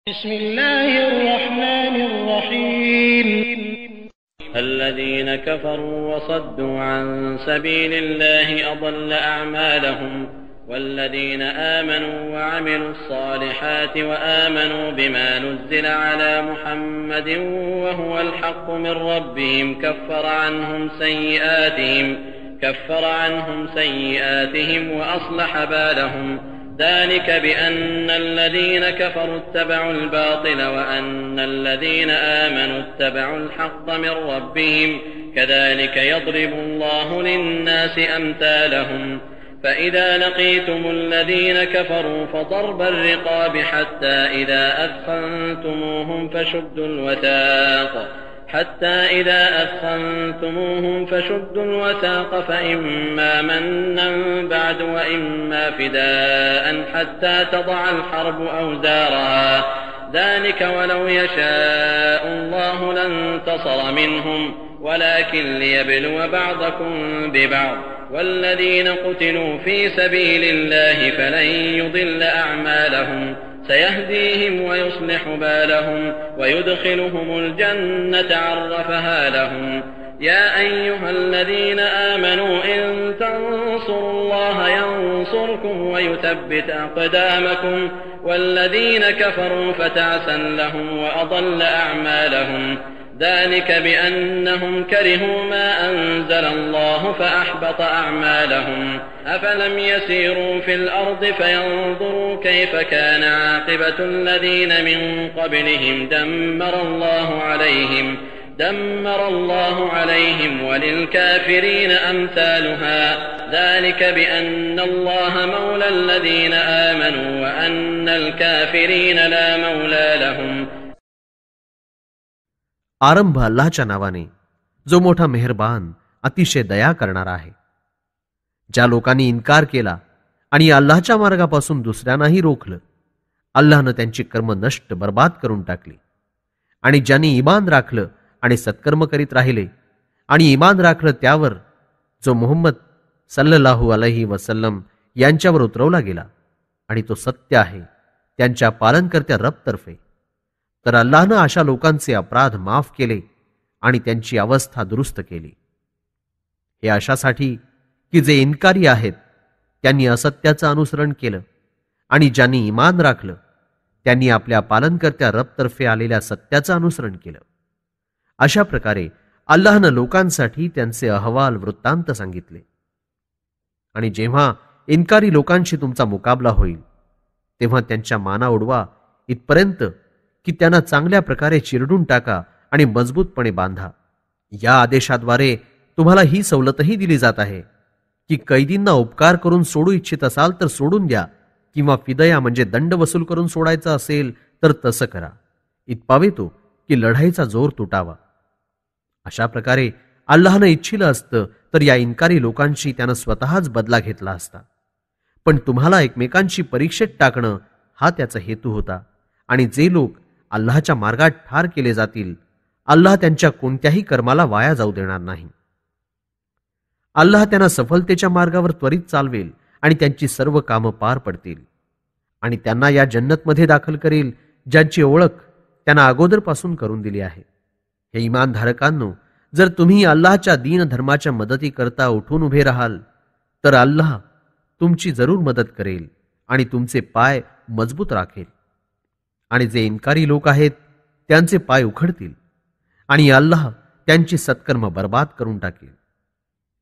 بسم الله الرحمن الرحيم الذين كفروا وصدوا عن سبيل الله أضل أعمالهم والذين آمنوا وعملوا الصالحات وآمنوا بما نزل على محمد وهو الحق من ربهم كفر عنهم سيئاتهم وأصلح بالهم ذلك بأن الذين كفروا اتبعوا الباطل وأن الذين آمنوا اتبعوا الحق من ربهم كذلك يضرب الله للناس أمثالهم فإذا لقيتم الذين كفروا فضرب الرقاب حتى إذا أثخنتموهم فشدوا الوثاق فإما منا بعد وإما فداء حتى تضع الحرب أوزارها ذلك ولو يشاء الله لانتصر منهم ولكن ليبلو بعضكم ببعض والذين قتلوا في سبيل الله فلن يضل أعمالهم سيهديهم ويصلح بالهم ويدخلهم الجنة عرفها لهم يا أيها الذين آمنوا إن تنصروا الله ينصركم ويثبت أقدامكم والذين كفروا فتعسا لهم وأضل أعمالهم ذلك بأنهم كرهوا ما أنزل الله فأحبط أعمالهم أفلم يسيروا في الأرض فينظروا كيف كان عاقبة الذين من قبلهم دمر الله عليهم وللكافرين أمثالها ذلك بأن الله مولى الذين آمنوا وأن الكافرين لا مولى لهم. आरंभ अल्लाहच्या नावाने जो मोठा मेहरबान अतिशय दया करणारा आहे. ज्या लोकांनी इन्कार केला आणि अल्लाहच्या मार्गापासून दुसऱ्यांनाही रोखलं, अल्लाहनं त्यांची कर्म नष्ट बर्बाद करून टाकली. आणि ज्यांनी ईमान राखलं आणि सत्कर्म करीत राहिले आणि ईमान राखलं त्यावर जो मुहम्मद सल्लल्लाहु अलैहि वसल्लम यांच्यावर उतरवला गेला आणि तो सत्य आहे त्यांच्या पालनकर्त्या रबतर्फे, तर अल्लाहनं अशा लोकांचे अपराध माफ केले आणि त्यांची अवस्था दुरुस्त केली. हे अशासाठी की जे इन्कारी आहेत त्यांनी असत्याचं अनुसरण केलं आणि ज्यांनी ईमान राखलं त्यांनी आपल्या पालनकर्त्या रबतर्फे आलेल्या सत्याचं अनुसरण केलं. अशा प्रकारे अल्लाहनं लोकांसाठी त्यांचे अहवाल वृत्तांत सांगितले. आणि जेव्हा इन्कारी लोकांशी तुमचा मुकाबला होईल तेव्हा त्यांच्या माना उडवा इथपर्यंत की त्यांना चांगल्या प्रकारे चिरडून टाका आणि मजबूतपणे बांधा. या आदेशाद्वारे तुम्हाला ही सवलतही दिली जात आहे की कैदींना उपकार करून सोडू इच्छित असाल तर सोडून द्या, किंवा फिदया म्हणजे दंड वसूल करून सोडायचा असेल तर तसं करा. इतपावे तो की लढाईचा जोर तुटावा. अशा प्रकारे अल्लाहनं इच्छिलं असतं तर या इन्कारी लोकांशी त्यानं स्वतःच बदला घेतला असता. पण तुम्हाला एकमेकांशी परीक्षेत टाकणं हा त्याचा हेतू होता. आणि जे लोक अल्लाहच्या मार्गात ठार केले जातील, अल्लाह त्यांच्या कोणत्याही कर्माला वाया जाऊ देणार नाही. अल्लाह त्यांना सफलतेच्या मार्गावर त्वरित चालवेल आणि त्यांची सर्व कामं पार पडतील आणि त्यांना या जन्नतमध्ये दाखल करेल ज्यांची ओळख त्यांना अगोदरपासून करून दिली आहे. हे इमानधारकांनो, जर तुम्ही अल्लाहच्या दीन धर्माच्या मदतीकरता उठून उभे राहाल तर अल्लाह तुमची जरूर मदत करेल आणि तुमचे पाय मजबूत राखेल. आणि जे इन्कारी लोक आहेत त्यांचे पाय उखडतील आणि अल्लाह त्यांची सत्कर्म बर्बाद करून टाकेल.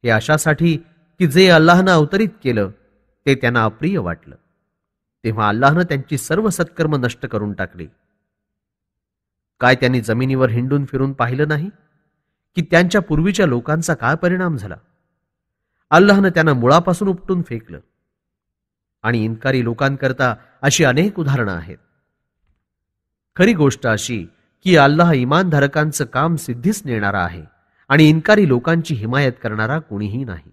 हे अशासाठी की जे अल्लाहनं अवतरित केलं ते त्यांना अप्रिय वाटलं, तेव्हा अल्लाहनं त्यांची सर्व सत्कर्म नष्ट करून टाकली. काय त्यांनी जमिनीवर हिंडून फिरून पाहिलं नाही की त्यांच्या पूर्वीच्या लोकांचा काय परिणाम झाला? अल्लाहनं त्यांना मुळापासून उपटून फेकलं. आणि इन्कारी लोकांकरता अशी अनेक उदाहरणं आहेत. खरी गोष्ट अशी की अल्लाह इमानधारकांचं काम सिद्धीस नेणारा आहे आणि इन्कारी लोकांची हिमायत करणारा कोणीही नाही.